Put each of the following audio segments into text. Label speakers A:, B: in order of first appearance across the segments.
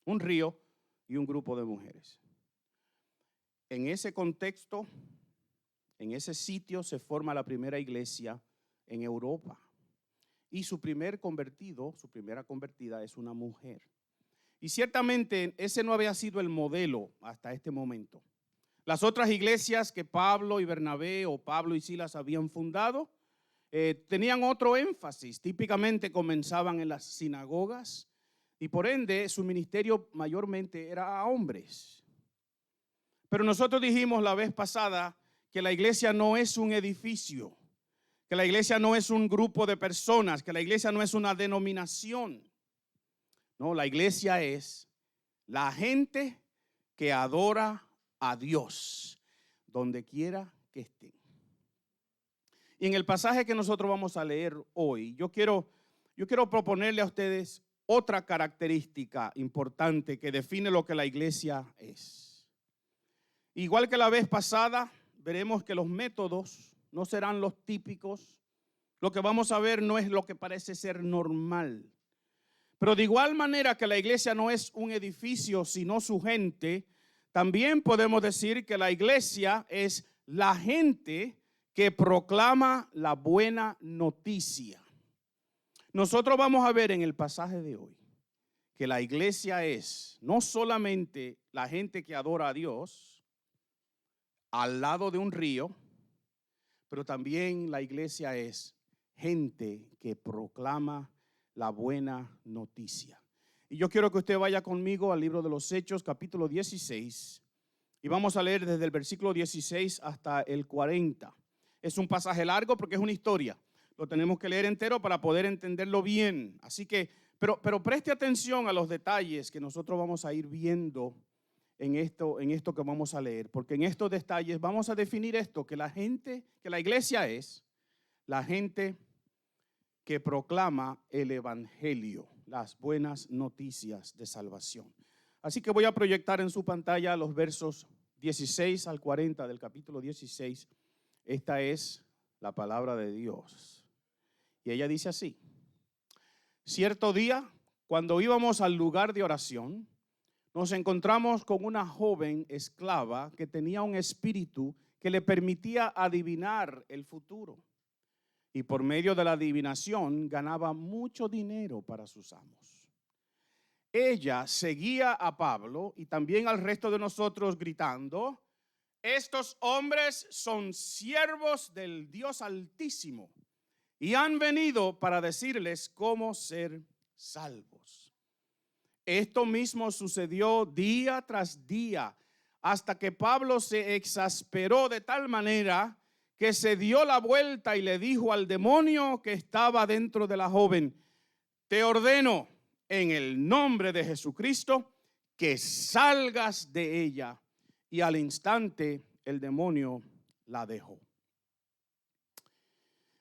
A: un río y un grupo de mujeres. En ese contexto, en ese sitio se forma la primera iglesia en Europa. Y su primera convertida es una mujer. Y ciertamente ese no había sido el modelo hasta este momento. Las otras iglesias que Pablo y Bernabé o Pablo y Silas habían fundado tenían otro énfasis. Típicamente comenzaban en las sinagogas y por ende su ministerio mayormente era a hombres. Pero nosotros dijimos la vez pasada que la iglesia no es un edificio, que la iglesia no es un grupo de personas, que la iglesia no es una denominación. No, la iglesia es la gente que adora a Dios, donde quiera que estén. Y en el pasaje que nosotros vamos a leer hoy, yo quiero proponerle a ustedes otra característica importante que define lo que la iglesia es. Igual que la vez pasada, veremos que los métodos no serán los típicos. Lo que vamos a ver no es lo que parece ser normal. Pero de igual manera que la iglesia no es un edificio, sino su gente, también podemos decir que la iglesia es la gente que proclama la buena noticia. Nosotros vamos a ver en el pasaje de hoy que la iglesia es no solamente la gente que adora a Dios al lado de un río, pero también la iglesia es gente que proclama la buena noticia. Y yo quiero que usted vaya conmigo al libro de los Hechos, capítulo 16, y vamos a leer desde el versículo 16 hasta el 40. Es un pasaje largo porque es una historia. Lo tenemos que leer entero para poder entenderlo bien. Así que, pero preste atención a los detalles que nosotros vamos a ir viendo en esto que vamos a leer, porque en estos detalles vamos a definir esto, que la iglesia es la gente que proclama el evangelio, las buenas noticias de salvación. Así que voy a proyectar en su pantalla los versos 16 al 40 del capítulo 16. Esta es la palabra de Dios. Y ella dice así: cierto día, cuando íbamos al lugar de oración, nos encontramos con una joven esclava que tenía un espíritu que le permitía adivinar el futuro. Y por medio de la adivinación ganaba mucho dinero para sus amos. Ella seguía a Pablo y también al resto de nosotros gritando: estos hombres son siervos del Dios Altísimo y han venido para decirles cómo ser salvos. Esto mismo sucedió día tras día hasta que Pablo se exasperó de tal manera que se dio la vuelta y le dijo al demonio que estaba dentro de la joven: te ordeno en el nombre de Jesucristo que salgas de ella. Y al instante el demonio la dejó.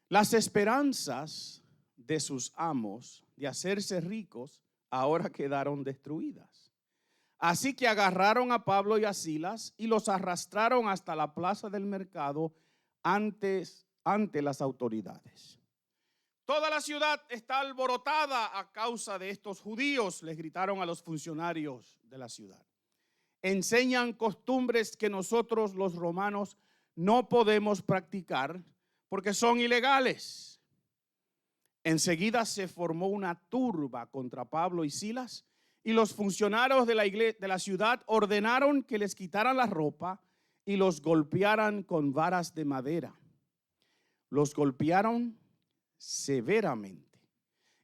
A: Las esperanzas de sus amos de hacerse ricos ahora quedaron destruidas. Así que agarraron a Pablo y a Silas y los arrastraron hasta la plaza del mercado ante las autoridades. Toda la ciudad está alborotada a causa de estos judíos, les gritaron a los funcionarios de la ciudad. Enseñan costumbres que nosotros los romanos no podemos practicar porque son ilegales. Enseguida se formó una turba contra Pablo y Silas y los funcionarios de la ciudad ordenaron que les quitaran la ropa y los golpearan con varas de madera. Los golpearon severamente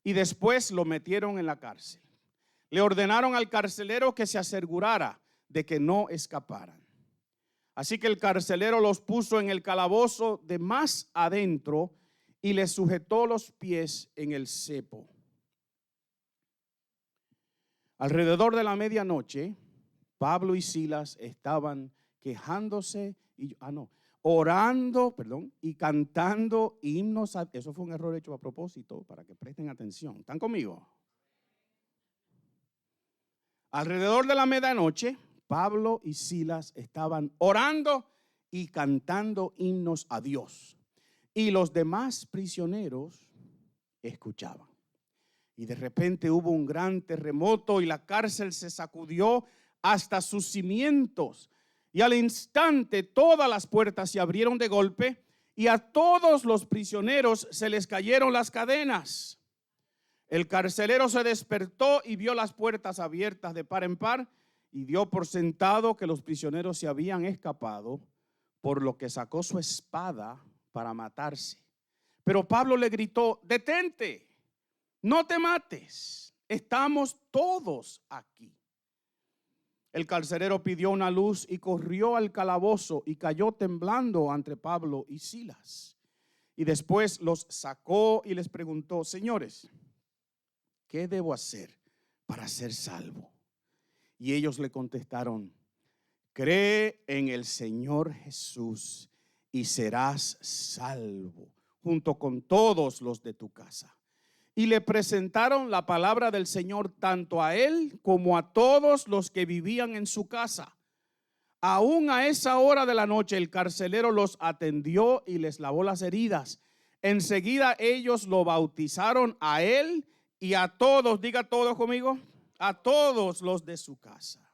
A: y después lo metieron en la cárcel. Le ordenaron al carcelero que se asegurara de que no escaparan. Así que el carcelero los puso en el calabozo de más adentro y les sujetó los pies en el cepo. Alrededor de la medianoche, Pablo y Silas estaban quejándose orando y cantando himnos. Eso fue un error hecho a propósito para que presten atención. ¿Están conmigo? Alrededor de la medianoche, Pablo y Silas estaban orando y cantando himnos a Dios. Y los demás prisioneros escuchaban. Y de repente hubo un gran terremoto y la cárcel se sacudió hasta sus cimientos. Y al instante todas las puertas se abrieron de golpe y a todos los prisioneros se les cayeron las cadenas. El carcelero se despertó y vio las puertas abiertas de par en par y dio por sentado que los prisioneros se habían escapado, por lo que sacó su espada para matarse. Pero Pablo le gritó: detente, no te mates, estamos todos aquí. El carcelero pidió una luz y corrió al calabozo y cayó temblando ante Pablo y Silas. Y después los sacó y les preguntó: señores, ¿qué debo hacer para ser salvo? Y ellos le contestaron: cree en el Señor Jesús y serás salvo, junto con todos los de tu casa. Y le presentaron la palabra del Señor tanto a él como a todos los que vivían en su casa. Aún a esa hora de la noche el carcelero los atendió y les lavó las heridas. Enseguida ellos lo bautizaron a él y a todos, diga todos conmigo, a todos los de su casa.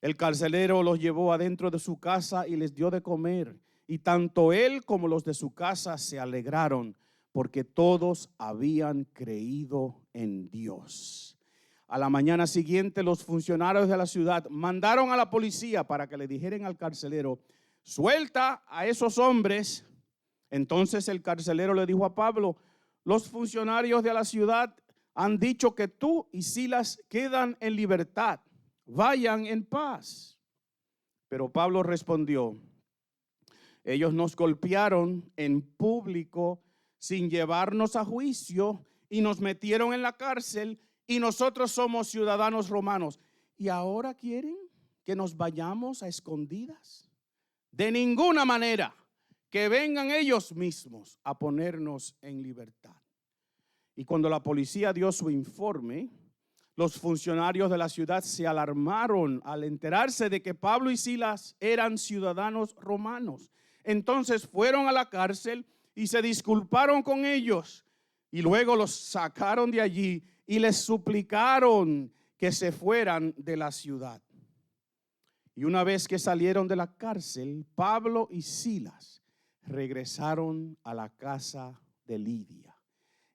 A: El carcelero los llevó adentro de su casa y les dio de comer. Y tanto él como los de su casa se alegraron, porque todos habían creído en Dios. A la mañana siguiente, los funcionarios de la ciudad mandaron a la policía para que le dijeran al carcelero: suelta a esos hombres. Entonces el carcelero le dijo a Pablo: los funcionarios de la ciudad han dicho que tú y Silas quedan en libertad. Vayan en paz. Pero Pablo respondió: ellos nos golpearon en público sin llevarnos a juicio y nos metieron en la cárcel, y nosotros somos ciudadanos romanos. ¿Y ahora quieren que nos vayamos a escondidas? De ninguna manera, que vengan ellos mismos a ponernos en libertad. Y cuando la policía dio su informe, los funcionarios de la ciudad se alarmaron al enterarse de que Pablo y Silas eran ciudadanos romanos. Entonces fueron a la cárcel y se disculparon con ellos, y luego los sacaron de allí y les suplicaron que se fueran de la ciudad. Y una vez que salieron de la cárcel, Pablo y Silas regresaron a la casa de Lidia,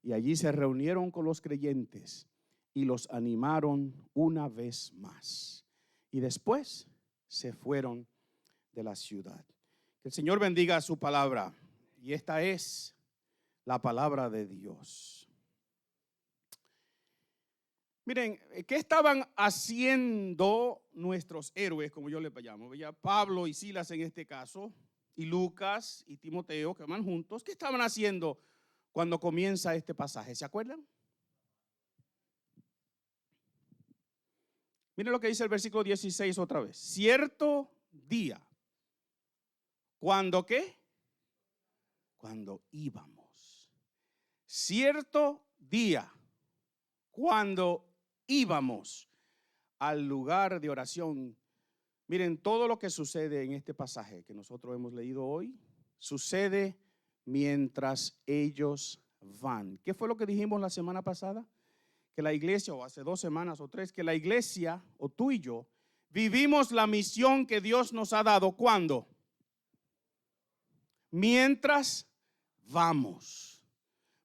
A: y allí se reunieron con los creyentes y los animaron una vez más. Y después se fueron de la ciudad. Que el Señor bendiga su palabra. Y esta es la palabra de Dios. Miren, ¿qué estaban haciendo nuestros héroes, como yo les llamo? ¿Veía? Pablo y Silas en este caso, y Lucas y Timoteo, que van juntos. ¿Qué estaban haciendo cuando comienza este pasaje? ¿Se acuerdan? Miren lo que dice el versículo 16 otra vez. Cierto día. ¿Cuándo qué? Cuando íbamos. Cierto día. Cuando íbamos al lugar de oración. Miren, todo lo que sucede en este pasaje que nosotros hemos leído hoy, sucede mientras ellos van. ¿Qué fue lo que dijimos la semana pasada? Que la iglesia, o hace 2 semanas o 3, que la iglesia, o tú y yo, vivimos la misión que Dios nos ha dado. ¿Cuándo? Mientras vamos.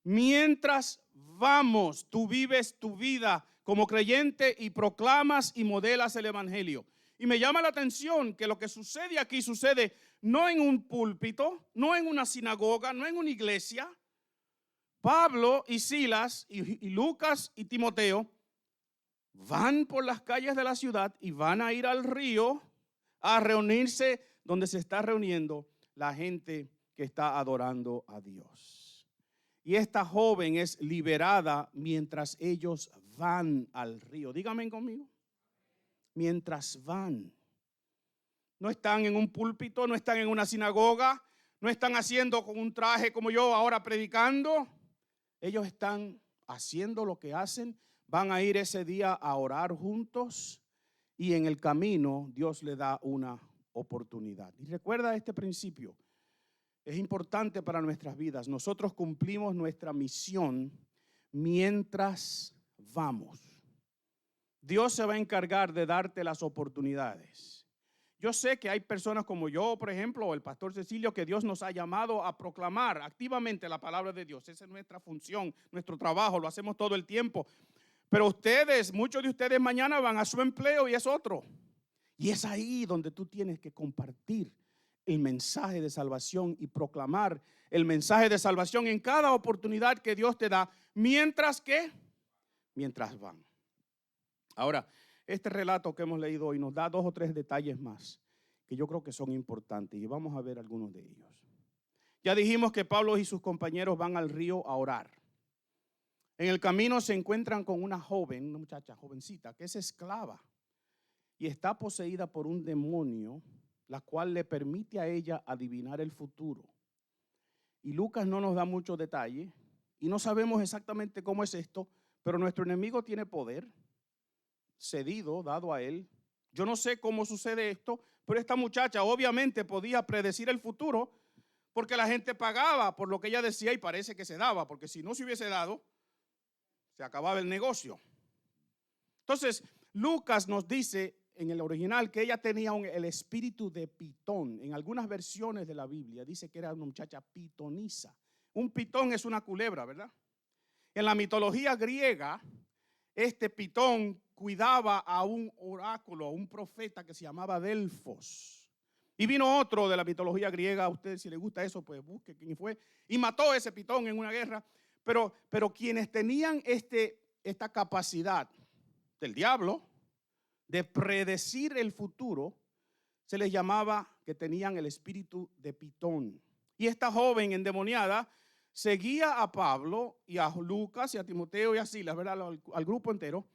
A: Mientras vamos, tú vives tu vida como creyente y proclamas y modelas el evangelio. Y me llama la atención que lo que sucede aquí sucede no en un púlpito, no en una sinagoga, no en una iglesia. Pablo y Silas y Lucas y Timoteo van por las calles de la ciudad y van a ir al río a reunirse donde se está reuniendo la gente que está adorando a Dios. Y esta joven es liberada mientras ellos van al río. Díganme conmigo. Mientras van. No están en un púlpito, no están en una sinagoga, no están haciendo con un traje como yo ahora predicando. Ellos están haciendo lo que hacen, van a ir ese día a orar juntos y en el camino Dios le da una oportunidad. Y recuerda este principio, es importante para nuestras vidas. Nosotros cumplimos nuestra misión mientras vamos. Dios se va a encargar de darte las oportunidades. Yo sé que hay personas como yo, por ejemplo, o el pastor Cecilio, que Dios nos ha llamado a proclamar activamente la palabra de Dios. Esa es nuestra función, nuestro trabajo, lo hacemos todo el tiempo. Pero ustedes, muchos de ustedes mañana van a su empleo y es otro. Y es ahí donde tú tienes que compartir el mensaje de salvación y proclamar el mensaje de salvación en cada oportunidad que Dios te da, mientras van. Ahora, este relato que hemos leído hoy nos da 2 o 3 detalles más que yo creo que son importantes y vamos a ver algunos de ellos. Ya dijimos que Pablo y sus compañeros van al río a orar. En el camino se encuentran con una joven, una muchacha jovencita, que es esclava y está poseída por un demonio, la cual le permite a ella adivinar el futuro. Y Lucas no nos da muchos detalles y no sabemos exactamente cómo es esto, pero nuestro enemigo tiene poder cedido, dado a él. Yo no sé cómo sucede esto, pero esta muchacha obviamente podía predecir el futuro porque la gente pagaba por lo que ella decía y parece que se daba, porque si no se hubiese dado, se acababa el negocio. Entonces, Lucas nos dice en el original que ella tenía el espíritu de pitón. En algunas versiones de la Biblia dice que era una muchacha pitonisa. Un pitón es una culebra, ¿verdad? En la mitología griega, este pitón cuidaba a un oráculo, a un profeta que se llamaba Delfos. Y vino otro de la mitología griega, a ustedes si les gusta eso, pues busque quién fue, y mató a ese pitón en una guerra. Pero quienes tenían esta capacidad del diablo de predecir el futuro, se les llamaba que tenían el espíritu de pitón. Y esta joven endemoniada seguía a Pablo y a Lucas y a Timoteo y a Silas, ¿verdad? Al grupo entero,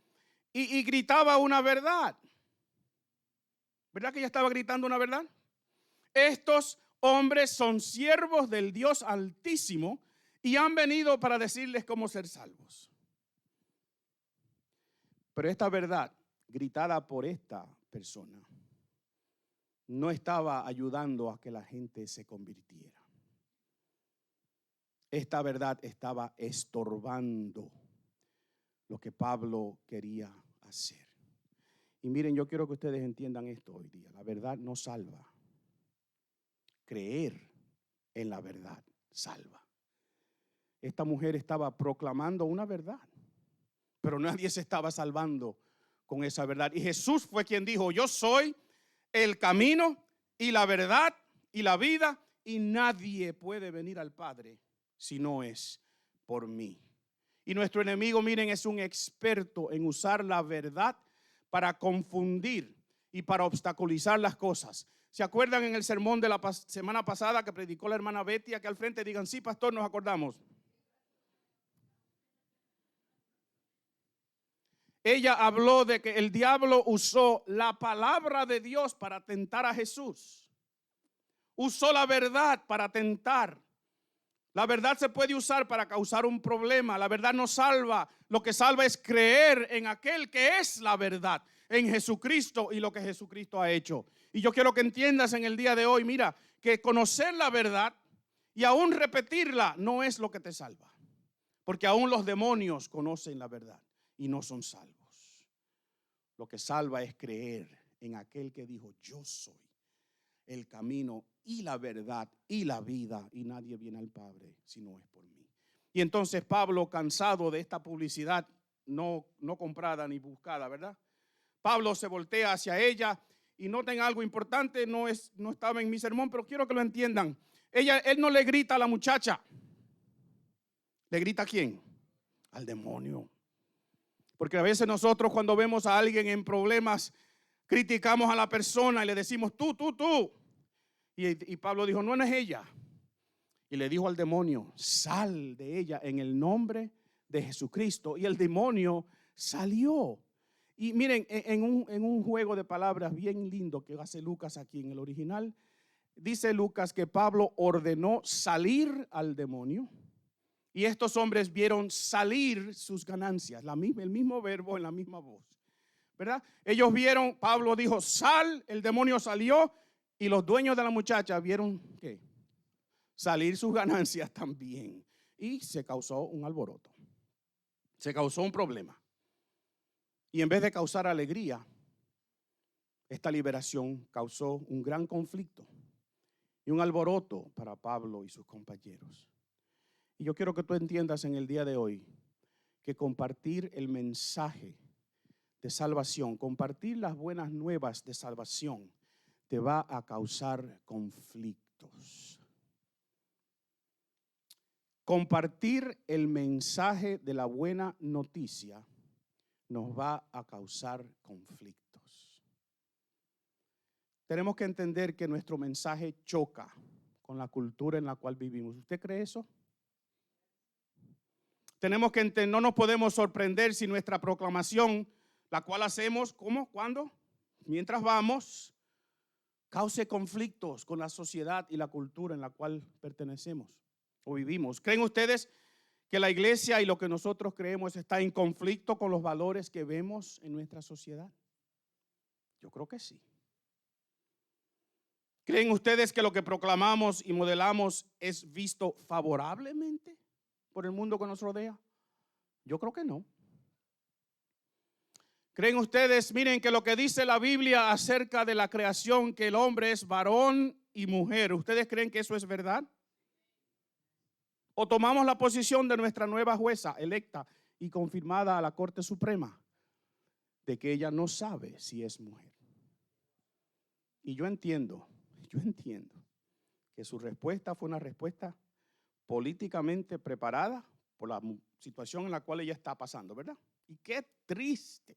A: y gritaba una verdad. ¿Verdad que ella estaba gritando una verdad? Estos hombres son siervos del Dios Altísimo y han venido para decirles cómo ser salvos. Pero esta verdad, gritada por esta persona, no estaba ayudando a que la gente se convirtiera. Esta verdad estaba estorbando lo que Pablo quería hacer. Y miren, yo quiero que ustedes entiendan esto hoy día. La verdad no salva. Creer en la verdad salva. Esta mujer estaba proclamando una verdad, pero nadie se estaba salvando con esa verdad. Y Jesús fue quien dijo: yo soy el camino y la verdad y la vida, y nadie puede venir al Padre si no es por mí. Y nuestro enemigo, miren, es un experto en usar la verdad para confundir y para obstaculizar las cosas. ¿Se acuerdan en el sermón de la semana pasada que predicó la hermana Betty aquí al frente? Digan: sí, pastor, nos acordamos. Ella habló de que el diablo usó la palabra de Dios para tentar a Jesús. Usó la verdad para tentar. La verdad se puede usar para causar un problema. La verdad no salva. Lo que salva es creer en aquel que es la verdad, en Jesucristo y lo que Jesucristo ha hecho. Y yo quiero que entiendas en el día de hoy, mira, que conocer la verdad y aún repetirla no es lo que te salva. Porque aún los demonios conocen la verdad y no son salvos. Lo que salva es creer en aquel que dijo: yo soy el camino y la verdad y la vida, y nadie viene al Padre si no es por mí. Y entonces Pablo, cansado de esta publicidad no comprada ni buscada, ¿verdad? Pablo se voltea hacia ella, y noten algo importante, no estaba en mi sermón, pero quiero que lo entiendan. Él no le grita a la muchacha. ¿Le grita a quién? Al demonio. Porque a veces nosotros, cuando vemos a alguien en problemas, criticamos a la persona y le decimos: tú. Y Pablo dijo: no es ella. Y le dijo al demonio: sal de ella en el nombre de Jesucristo. Y el demonio salió. Y miren, en un juego de palabras bien lindo que hace Lucas aquí en el original, dice Lucas que Pablo ordenó salir al demonio. Y estos hombres vieron salir sus ganancias, el mismo verbo en la misma voz, ¿verdad? Ellos vieron, Pablo dijo: sal, el demonio salió, y los dueños de la muchacha vieron ¿qué? Salir sus ganancias también. Y se causó un alboroto. Se causó un problema. Y en vez de causar alegría, esta liberación causó un gran conflicto y un alboroto para Pablo y sus compañeros. Y yo quiero que tú entiendas en el día de hoy que compartir el mensaje de salvación, compartir las buenas nuevas de salvación, te va a causar conflictos. Compartir el mensaje de la buena noticia nos va a causar conflictos. Tenemos que entender que nuestro mensaje choca con la cultura en la cual vivimos. ¿Usted cree eso? Tenemos que entender, no nos podemos sorprender si nuestra proclamación, la cual hacemos, ¿cómo? ¿Cuándo? Mientras vamos, cause conflictos con la sociedad y la cultura en la cual pertenecemos o vivimos. ¿Creen ustedes que la iglesia y lo que nosotros creemos está en conflicto con los valores que vemos en nuestra sociedad? Yo creo que sí. ¿Creen ustedes que lo que proclamamos y modelamos es visto favorablemente por el mundo que nos rodea? Yo creo que no. ¿Creen ustedes, miren, que lo que dice la Biblia acerca de la creación, que el hombre es varón y mujer, ¿ustedes creen que eso es verdad? ¿O tomamos la posición de nuestra nueva jueza electa y confirmada a la Corte Suprema de que ella no sabe si es mujer? Y yo entiendo que su respuesta fue una respuesta políticamente preparada por la situación en la cual ella está pasando, ¿verdad? Y qué triste,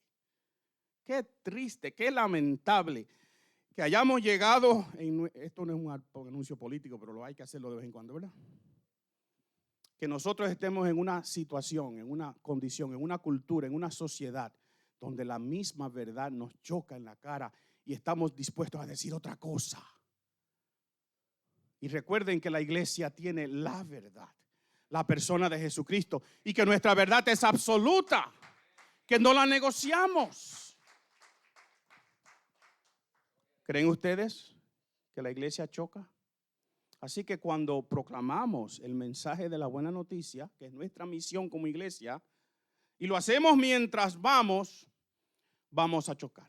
A: qué lamentable que hayamos llegado, esto no es un anuncio político, pero lo hay que hacerlo de vez en cuando, ¿verdad? Que nosotros estemos en una situación, en una condición, en una cultura, en una sociedad donde la misma verdad nos choca en la cara y estamos dispuestos a decir otra cosa. Y recuerden que la iglesia tiene la verdad, la persona de Jesucristo, y que nuestra verdad es absoluta, que no la negociamos. ¿Creen ustedes que la iglesia choca? Así que cuando proclamamos el mensaje de la buena noticia, que es nuestra misión como iglesia, y lo hacemos mientras vamos a chocar.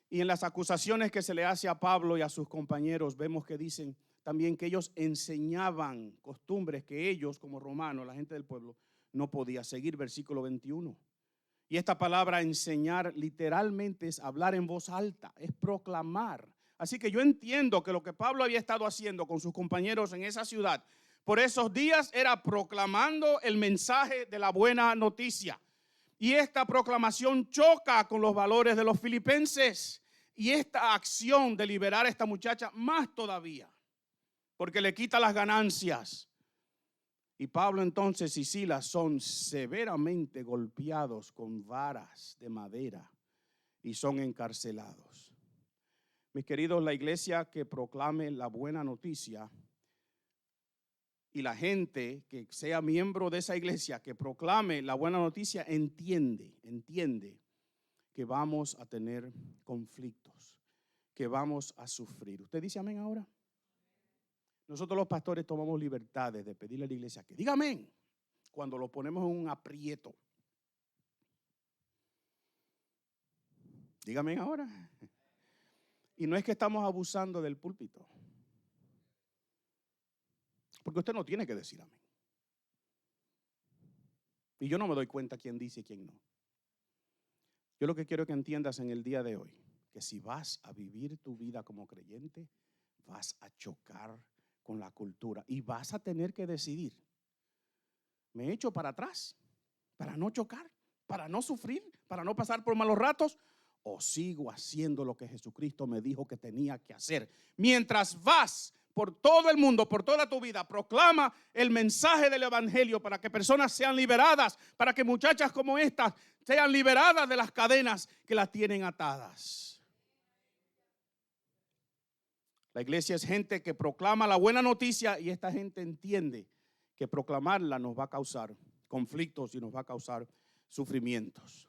A: Y en las acusaciones que se le hace a Pablo y a sus compañeros, vemos que dicen también que ellos enseñaban costumbres que ellos, como romanos, la gente del pueblo, no podía seguir. Versículo 21. Y esta palabra enseñar literalmente es hablar en voz alta, es proclamar. Así que yo entiendo que lo que Pablo había estado haciendo con sus compañeros en esa ciudad por esos días era proclamando el mensaje de la buena noticia. Y esta proclamación choca con los valores de los filipenses. Y esta acción de liberar a esta muchacha más todavía, porque le quita las ganancias. Y Pablo entonces y Silas son severamente golpeados con varas de madera y son encarcelados. Mis queridos, la iglesia que proclame la buena noticia y la gente que sea miembro de esa iglesia que proclame la buena noticia entiende que vamos a tener conflictos, que vamos a sufrir. ¿Usted dice amén ahora? Nosotros los pastores tomamos libertades de pedirle a la iglesia que diga amén cuando lo ponemos en un aprieto. Dígame ahora. Y no es que estamos abusando del púlpito, porque usted no tiene que decir amén. Y yo no me doy cuenta quién dice y quién no. Yo lo que quiero que entiendas en el día de hoy, que si vas a vivir tu vida como creyente, vas a chocar con la cultura y vas a tener que decidir: ¿me echo para atrás para no chocar, para no sufrir, para no pasar por malos ratos? ¿O sigo haciendo lo que Jesucristo me dijo que tenía que hacer? Mientras vas por todo el mundo, por toda tu vida, proclama el mensaje del evangelio para que personas sean liberadas, para que muchachas como estas sean liberadas de las cadenas que las tienen atadas. La iglesia es gente que proclama la buena noticia y esta gente entiende que proclamarla nos va a causar conflictos y nos va a causar sufrimientos.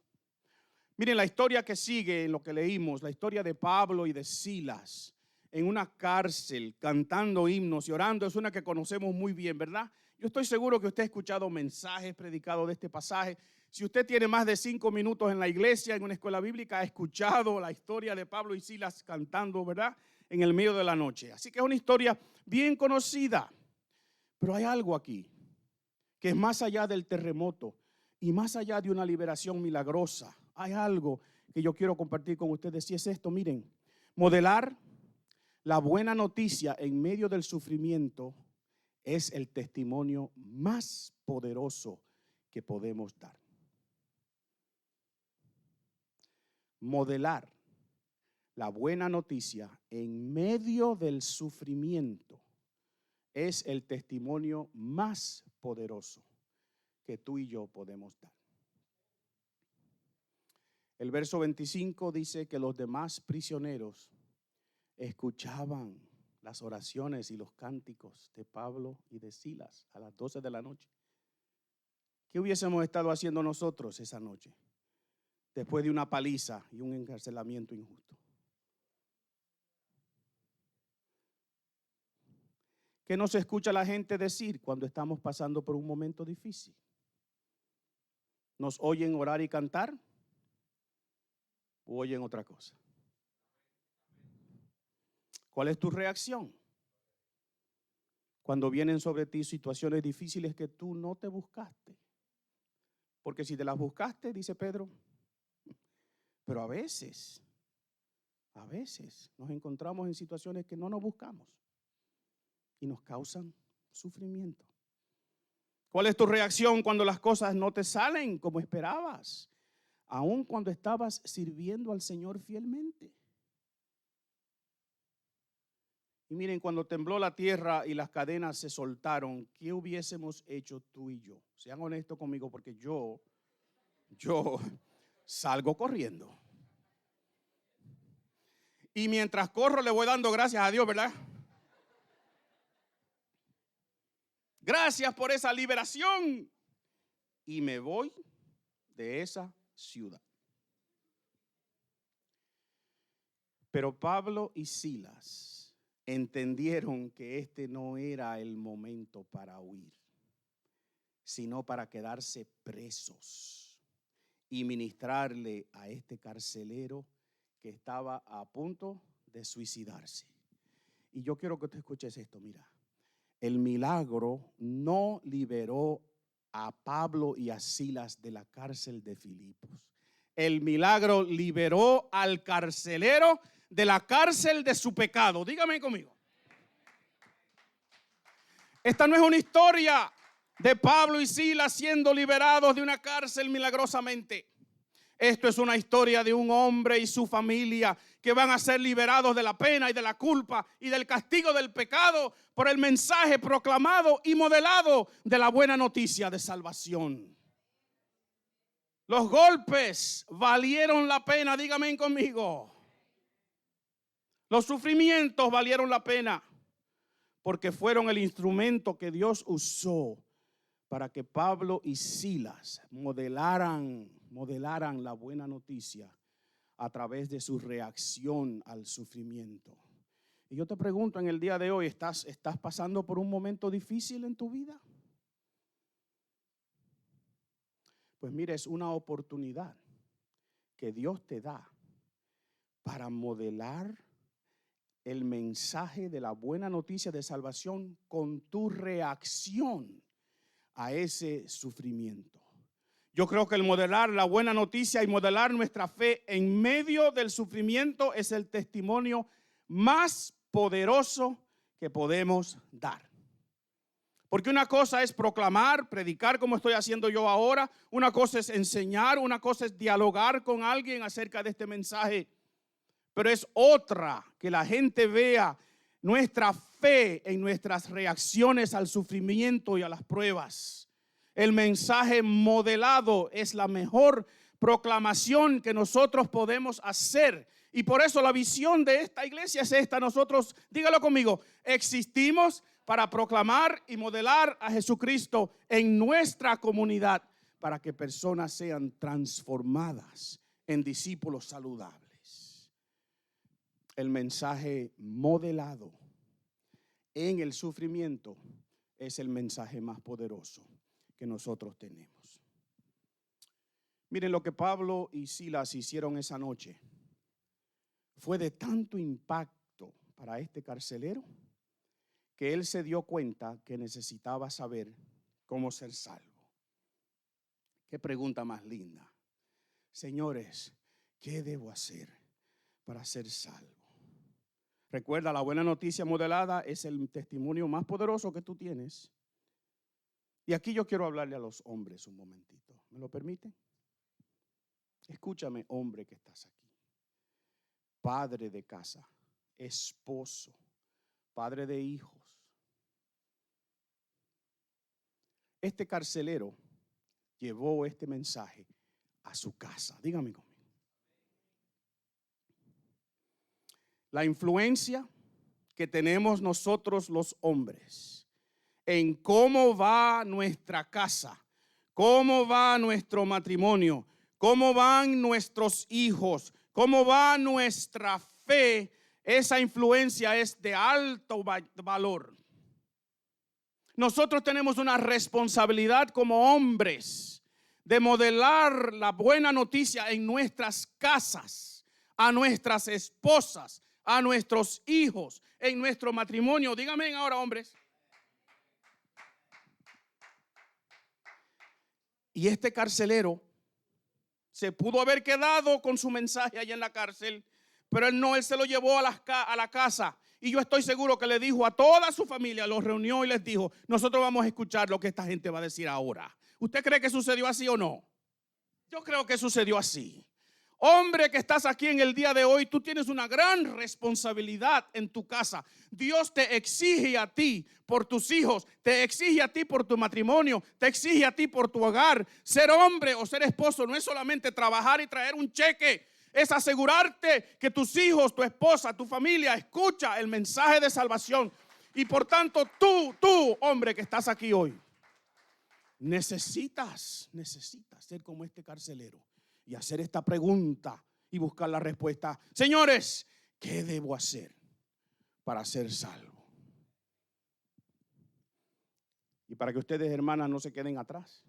A: Miren la historia que sigue en lo que leímos, la historia de Pablo y de Silas en una cárcel cantando himnos y orando, es una que conocemos muy bien, ¿verdad? Yo estoy seguro que usted ha escuchado mensajes predicados de este pasaje. Si usted tiene más de 5 minutos en la iglesia, en una escuela bíblica, ha escuchado la historia de Pablo y Silas cantando, ¿verdad?, en el medio de la noche. Así que es una historia bien conocida. Pero hay algo aquí que es más allá del terremoto y más allá de una liberación milagrosa. Hay algo que yo quiero compartir con ustedes y es esto, miren, modelar la buena noticia en medio del sufrimiento es el testimonio más poderoso que podemos dar. Modelar la buena noticia en medio del sufrimiento es el testimonio más poderoso que tú y yo podemos dar. El verso 25 dice que los demás prisioneros escuchaban las oraciones y los cánticos de Pablo y de Silas a las 12 de la noche. ¿Qué hubiésemos estado haciendo nosotros esa noche después de una paliza y un encarcelamiento injusto? ¿Qué nos escucha la gente decir cuando estamos pasando por un momento difícil? ¿Nos oyen orar y cantar o oyen otra cosa? ¿Cuál es tu reacción cuando vienen sobre ti situaciones difíciles que tú no te buscaste? Porque si te las buscaste, dice Pedro, pero a veces nos encontramos en situaciones que no nos buscamos y nos causan sufrimiento. ¿Cuál es tu reacción cuando las cosas no te salen como esperabas, aun cuando estabas sirviendo al Señor fielmente? Y miren, cuando tembló la tierra y las cadenas se soltaron, ¿qué hubiésemos hecho tú y yo? Sean honestos conmigo porque yo salgo corriendo. Y mientras corro le voy dando gracias a Dios, ¿verdad? Gracias por esa liberación. Y me voy de esa ciudad. Pero Pablo y Silas entendieron que este no era el momento para huir, sino para quedarse presos y ministrarle a este carcelero que estaba a punto de suicidarse. Y yo quiero que tú escuches esto, mira. El milagro no liberó a Pablo y a Silas de la cárcel de Filipos. El milagro liberó al carcelero de la cárcel de su pecado. Dígame conmigo. Esta no es una historia de Pablo y Silas siendo liberados de una cárcel milagrosamente. Esto es una historia de un hombre y su familia que van a ser liberados de la pena y de la culpa y del castigo del pecado por el mensaje proclamado y modelado de la buena noticia de salvación. Los golpes valieron la pena, dígame conmigo. Los sufrimientos valieron la pena porque fueron el instrumento que Dios usó para que Pablo y Silas modelaran la buena noticia a través de su reacción al sufrimiento. Y yo te pregunto en el día de hoy, ¿estás pasando por un momento difícil en tu vida? Pues mire, es una oportunidad que Dios te da para modelar el mensaje de la buena noticia de salvación con tu reacción a ese sufrimiento. Yo creo que el modelar la buena noticia y modelar nuestra fe en medio del sufrimiento es el testimonio más poderoso que podemos dar. Porque una cosa es proclamar, predicar como estoy haciendo yo ahora, una cosa es enseñar, una cosa es dialogar con alguien acerca de este mensaje, pero es otra que la gente vea nuestra fe en nuestras reacciones al sufrimiento y a las pruebas. El mensaje modelado es la mejor proclamación que nosotros podemos hacer. Y por eso la visión de esta iglesia es esta. Nosotros, dígalo conmigo, existimos para proclamar y modelar a Jesucristo en nuestra comunidad para que personas sean transformadas en discípulos saludables. El mensaje modelado en el sufrimiento es el mensaje más poderoso que nosotros tenemos. Miren, lo que Pablo y Silas hicieron esa noche fue de tanto impacto para este carcelero que él se dio cuenta que necesitaba saber cómo ser salvo. Qué pregunta más linda. Señores, ¿qué debo hacer para ser salvo? Recuerda, la buena noticia modelada es el testimonio más poderoso que tú tienes. Y aquí yo quiero hablarle a los hombres un momentito. ¿Me lo permiten? Escúchame, hombre que estás aquí. Padre de casa, esposo, padre de hijos. Este carcelero llevó este mensaje a su casa. Dígame conmigo. La influencia que tenemos nosotros los hombres en cómo va nuestra casa, cómo va nuestro matrimonio, cómo van nuestros hijos, cómo va nuestra fe, esa influencia es de alto valor. Nosotros tenemos una responsabilidad como hombres de modelar la buena noticia en nuestras casas, a nuestras esposas, a nuestros hijos, en nuestro matrimonio. Díganme ahora, hombres. Y este carcelero se pudo haber quedado con su mensaje allá en la cárcel, pero él se lo llevó a la casa. Y yo estoy seguro que le dijo a toda su familia, los reunió y les dijo: nosotros vamos a escuchar lo que esta gente va a decir ahora. ¿Usted cree que sucedió así o no? Yo creo que sucedió así. Hombre que estás aquí en el día de hoy, tú tienes una gran responsabilidad en tu casa. Dios te exige a ti por tus hijos, te exige a ti por tu matrimonio, te exige a ti por tu hogar. Ser hombre o ser esposo no es solamente trabajar y traer un cheque, es asegurarte que tus hijos, tu esposa, tu familia escucha el mensaje de salvación. Y por tanto, tú, hombre que estás aquí hoy, necesitas ser como este carcelero y hacer esta pregunta y buscar la respuesta. Señores, ¿qué debo hacer para ser salvo? Y para que ustedes, hermanas, no se queden atrás,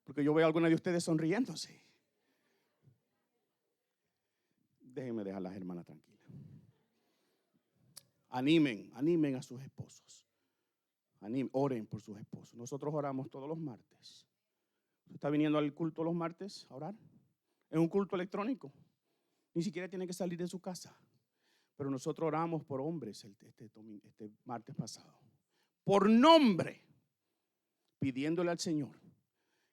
A: porque yo veo a algunas de ustedes sonriéndose. Déjenme dejar a las hermanas tranquilas. Animen a sus esposos. Oren por sus esposos. Nosotros oramos todos los martes. ¿Usted está viniendo al culto los martes a orar? Es un culto electrónico. Ni siquiera tiene que salir de su casa. Pero nosotros oramos por hombres este martes pasado. Por nombre. Pidiéndole al Señor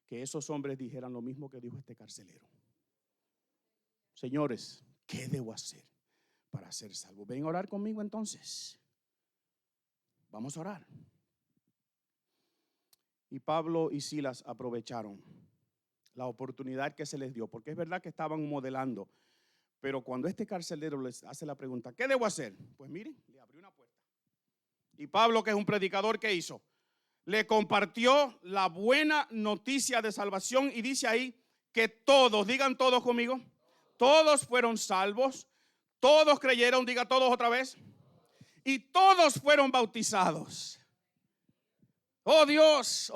A: que esos hombres dijeran lo mismo que dijo este carcelero. Señores, ¿qué debo hacer para ser salvo? Ven a orar conmigo entonces. Vamos a orar. Y Pablo y Silas aprovecharon la oportunidad que se les dio, porque es verdad que estaban modelando, pero cuando este carcelero les hace la pregunta, ¿qué debo hacer? Pues miren, le abrió una puerta. Y Pablo, que es un predicador, ¿qué hizo? Le compartió la buena noticia de salvación y dice ahí que todos, digan todos conmigo, todos fueron salvos, todos creyeron, diga todos otra vez, y todos fueron bautizados. Oh Dios,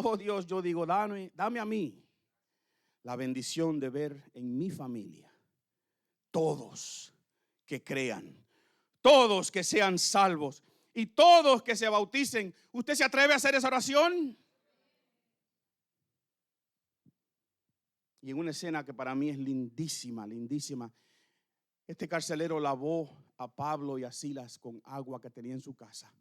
A: yo digo, dame a mí la bendición de ver en mi familia todos que crean, todos que sean salvos y todos que se bauticen. ¿Usted se atreve a hacer esa oración? Y en una escena que para mí es lindísima, este carcelero lavó a Pablo y a Silas con agua que tenía en su casa.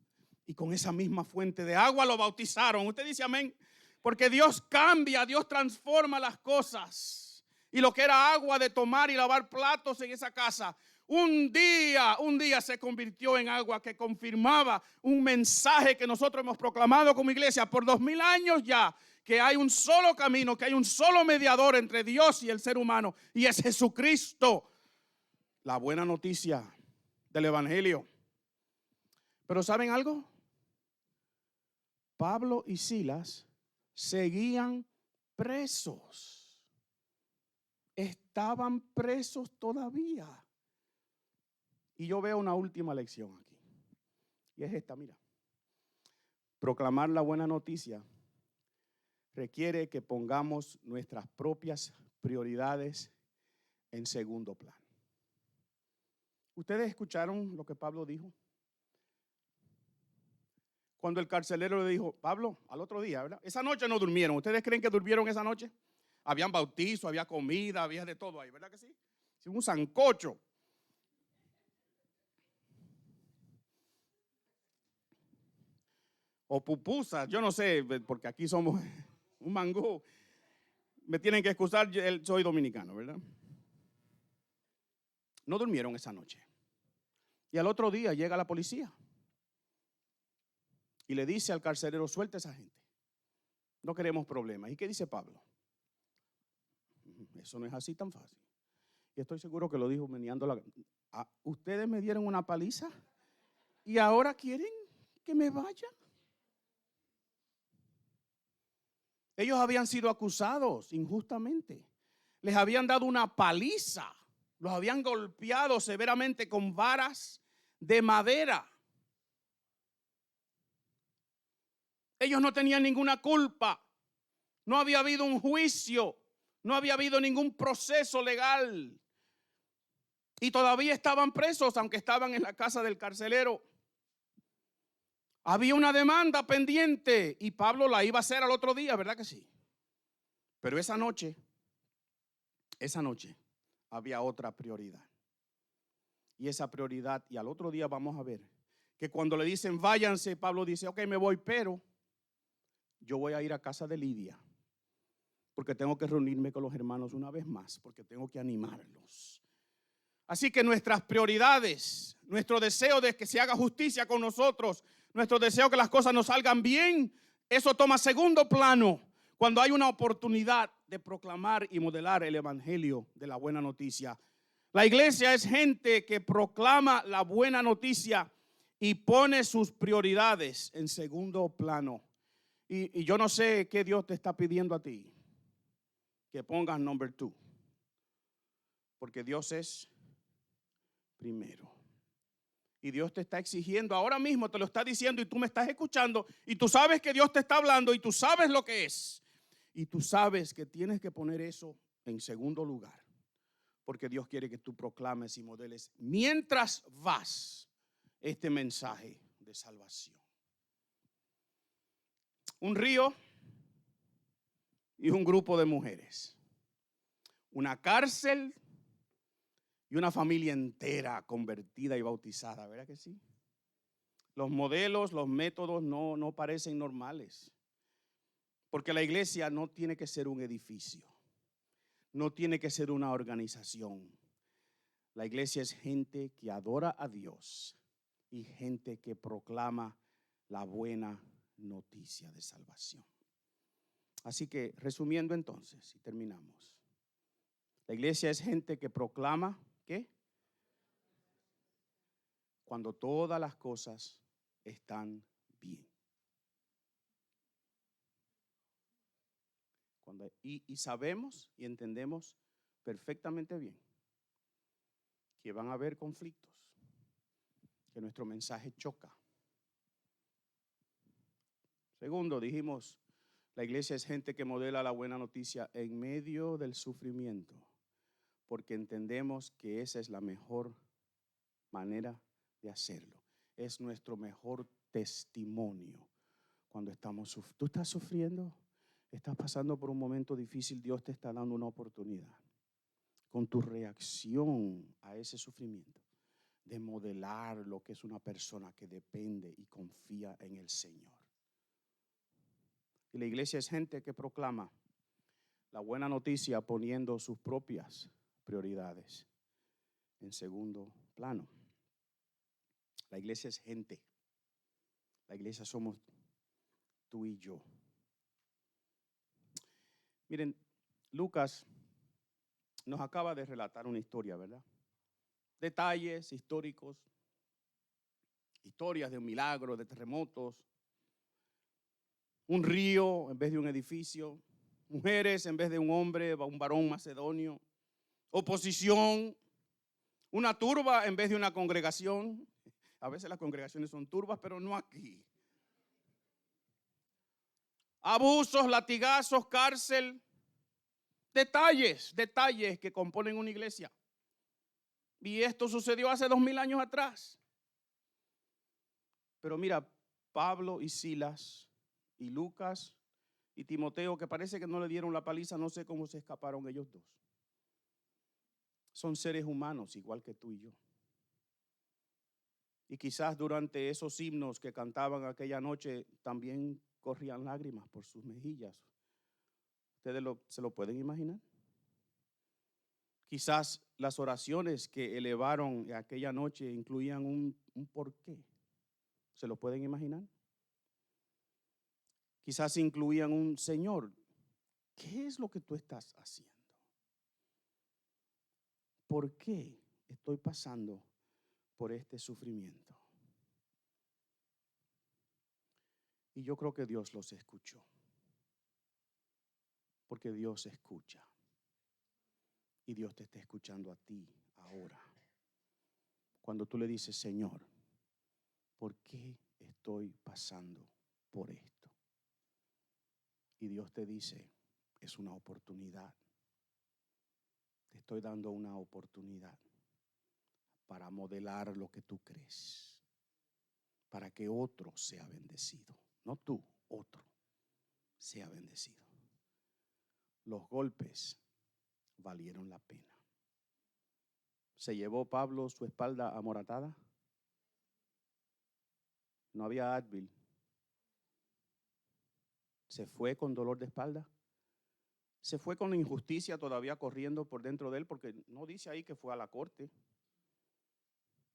A: Y con esa misma fuente de agua lo bautizaron. Usted dice amén. Porque Dios cambia, Dios transforma las cosas. Y lo que era agua de tomar y lavar platos en esa casa, un día se convirtió en agua que confirmaba un mensaje que nosotros hemos proclamado como iglesia por 2000 años ya. Que hay un solo camino, que hay un solo mediador entre Dios y el ser humano. Y es Jesucristo. La buena noticia del evangelio. Pero ¿saben algo? Pablo y Silas seguían presos. Estaban presos todavía. Y yo veo una última lección aquí. Y es esta, mira. Proclamar la buena noticia requiere que pongamos nuestras propias prioridades en segundo plano. ¿Ustedes escucharon lo que Pablo dijo? Cuando el carcelero le dijo, Pablo, al otro día, ¿verdad? Esa noche no durmieron. ¿Ustedes creen que durmieron esa noche? Habían bautizo, había comida, había de todo ahí, ¿verdad que sí? Un sancocho. O pupusas, yo no sé, porque aquí somos un mangú. Me tienen que excusar, soy dominicano, ¿verdad? No durmieron esa noche. Y al otro día llega la policía y le dice al carcelero, suelta a esa gente. No queremos problemas. ¿Y qué dice Pablo? Eso no es así tan fácil. Y estoy seguro que lo dijo meneando la... Ustedes me dieron una paliza y ahora quieren que me vaya. Ellos habían sido acusados injustamente. Les habían dado una paliza. Los habían golpeado severamente con varas de madera. Ellos no tenían ninguna culpa. No había habido un juicio. No había habido ningún proceso legal. Y todavía estaban presos, aunque estaban en la casa del carcelero. Había una demanda pendiente y Pablo la iba a hacer al otro día, ¿verdad que sí? Pero esa noche había otra prioridad. Y esa prioridad, y al otro día vamos a ver, que cuando le dicen váyanse, Pablo dice, ok, me voy, pero yo voy a ir a casa de Lidia, porque tengo que reunirme con los hermanos una vez más, porque tengo que animarlos. Así que nuestras prioridades, nuestro deseo de que se haga justicia con nosotros, nuestro deseo que las cosas nos salgan bien, eso toma segundo plano cuando hay una oportunidad de proclamar y modelar el evangelio de la buena noticia. La iglesia es gente que proclama la buena noticia y pone sus prioridades en segundo plano. Y yo no sé qué Dios te está pidiendo a ti, que pongas number 2, porque Dios es primero. Y Dios te está exigiendo, ahora mismo te lo está diciendo y tú me estás escuchando y tú sabes que Dios te está hablando y tú sabes lo que es. Y tú sabes que tienes que poner eso en segundo lugar, porque Dios quiere que tú proclames y modeles mientras vas este mensaje de salvación. Un río y un grupo de mujeres. Una cárcel y una familia entera convertida y bautizada, ¿verdad que sí? Los modelos, los métodos no parecen normales. Porque la iglesia no tiene que ser un edificio. No tiene que ser una organización. La iglesia es gente que adora a Dios y gente que proclama la buena noticia de salvación. Así que, resumiendo entonces, y terminamos. La iglesia es gente que proclama, ¿qué? Cuando todas las cosas están bien. Y sabemos y entendemos perfectamente bien que van a haber conflictos, que nuestro mensaje choca. Segundo, dijimos, la iglesia es gente que modela la buena noticia en medio del sufrimiento, porque entendemos que esa es la mejor manera de hacerlo. Es nuestro mejor testimonio cuando estamos sufriendo. ¿Tú estás sufriendo? ¿Estás pasando por un momento difícil? Dios te está dando una oportunidad con tu reacción a ese sufrimiento de modelar lo que es una persona que depende y confía en el Señor. Y la iglesia es gente que proclama la buena noticia poniendo sus propias prioridades en segundo plano. La iglesia es gente. La iglesia somos tú y yo. Miren, Lucas nos acaba de relatar una historia, ¿verdad? Detalles históricos, historias de un milagro, de terremotos, un río en vez de un edificio, mujeres en vez de un hombre, un varón macedonio, oposición, una turba en vez de una congregación. A veces las congregaciones son turbas, pero no aquí. abusos, latigazos, cárcel, detalles que componen una iglesia. Y esto sucedió hace 2000 años atrás. Pero mira, Pablo y Silas y Lucas y Timoteo, que parece que no le dieron la paliza, no sé cómo se escaparon ellos dos. Son seres humanos igual que tú y yo. Y quizás durante esos himnos que cantaban aquella noche también corrían lágrimas por sus mejillas. ¿Ustedes se lo pueden imaginar? Quizás las oraciones que elevaron aquella noche incluían un porqué. ¿Se lo pueden imaginar? Quizás incluían un Señor, ¿qué es lo que tú estás haciendo? ¿Por qué estoy pasando por este sufrimiento? Y yo creo que Dios los escuchó. Porque Dios escucha. Y Dios te está escuchando a ti ahora. Cuando tú le dices, Señor, ¿por qué estoy pasando por esto? Y Dios te dice, es una oportunidad. Te estoy dando una oportunidad para modelar lo que tú crees. Para que otro sea bendecido. No tú, otro sea bendecido. Los golpes valieron la pena. ¿Se llevó Pablo su espalda amoratada? No había Advil. ¿Se fue con dolor de espalda? ¿Se fue con la injusticia todavía corriendo por dentro de él? Porque no dice ahí que fue a la corte.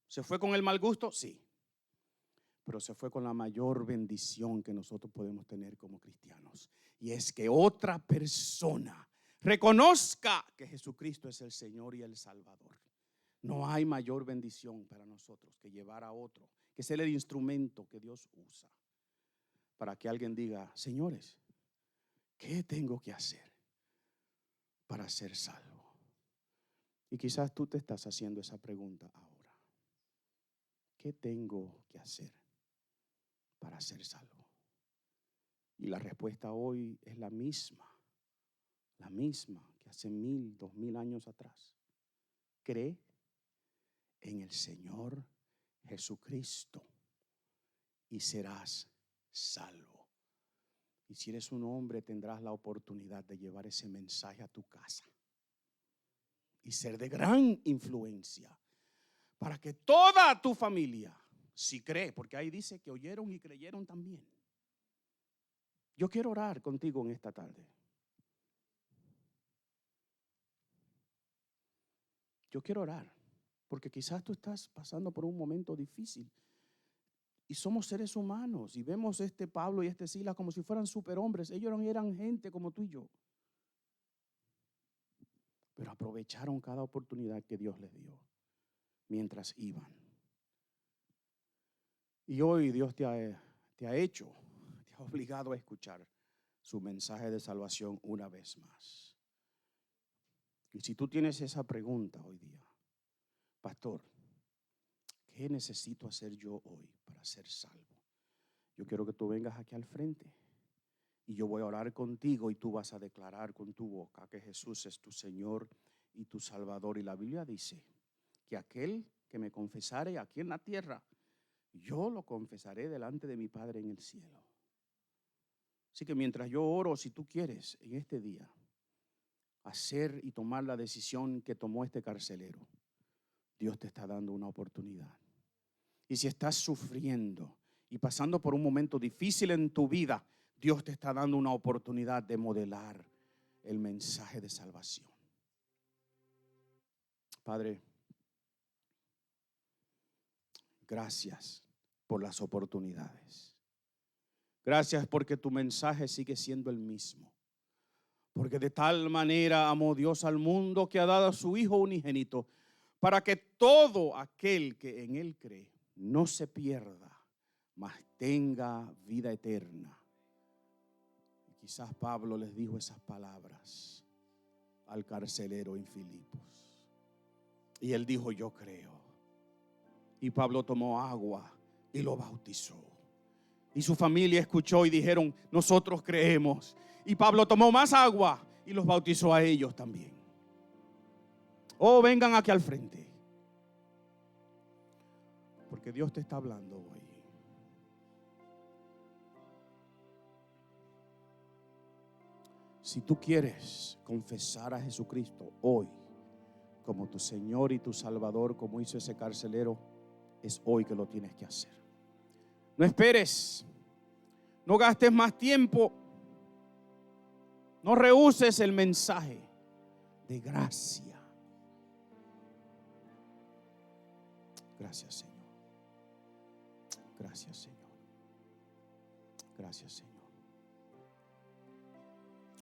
A: ¿Se fue con el mal gusto? Sí. Pero se fue con la mayor bendición que nosotros podemos tener como cristianos. Y es que otra persona reconozca que Jesucristo es el Señor y el Salvador. No hay mayor bendición para nosotros que llevar a otro, que ser el instrumento que Dios usa para que alguien diga, señores, ¿qué tengo que hacer para ser salvo? Y quizás tú te estás haciendo esa pregunta ahora. ¿Qué tengo que hacer para ser salvo? Y la respuesta hoy es la misma que hace 1000, 2000 años atrás. Cree en el Señor Jesucristo y serás salvo. Y si eres un hombre, tendrás la oportunidad de llevar ese mensaje a tu casa y ser de gran influencia para que toda tu familia, si cree, porque ahí dice que oyeron y creyeron también. Yo quiero orar contigo en esta tarde. Yo quiero orar, porque quizás tú estás pasando por un momento difícil. Y somos seres humanos y vemos este Pablo y este Silas como si fueran superhombres. Ellos eran gente como tú y yo. Pero aprovecharon cada oportunidad que Dios les dio mientras iban. Y hoy Dios te ha hecho, te ha obligado a escuchar su mensaje de salvación una vez más. Y si tú tienes esa pregunta hoy día, pastor, ¿qué necesito hacer yo hoy para ser salvo? Yo quiero que tú vengas aquí al frente y yo voy a orar contigo y tú vas a declarar con tu boca que Jesús es tu Señor y tu Salvador. Y la Biblia dice que aquel que me confesare aquí en la tierra, yo lo confesaré delante de mi Padre en el cielo. Así que mientras yo oro, si tú quieres en este día hacer y tomar la decisión que tomó este carcelero, Dios te está dando una oportunidad. Y si estás sufriendo y pasando por un momento difícil en tu vida, Dios te está dando una oportunidad de modelar el mensaje de salvación. Padre, gracias por las oportunidades. Gracias porque tu mensaje sigue siendo el mismo. Porque de tal manera amó Dios al mundo que ha dado a su Hijo unigénito, para que todo aquel que en Él cree no se pierda, mas tenga vida eterna. Y quizás Pablo les dijo esas palabras al carcelero en Filipos. Y él dijo, yo creo. Y Pablo tomó agua y lo bautizó. Y su familia escuchó y dijeron: nosotros creemos. Y Pablo tomó más agua y los bautizó a ellos también. Oh, vengan aquí al frente, porque Dios te está hablando hoy. Si tú quieres confesar a Jesucristo hoy como tu Señor y tu Salvador, como hizo ese carcelero, es hoy que lo tienes que hacer. No esperes, no gastes más tiempo, no rehúses el mensaje de gracia. Gracias, Señor. Gracias, Señor. Gracias, Señor.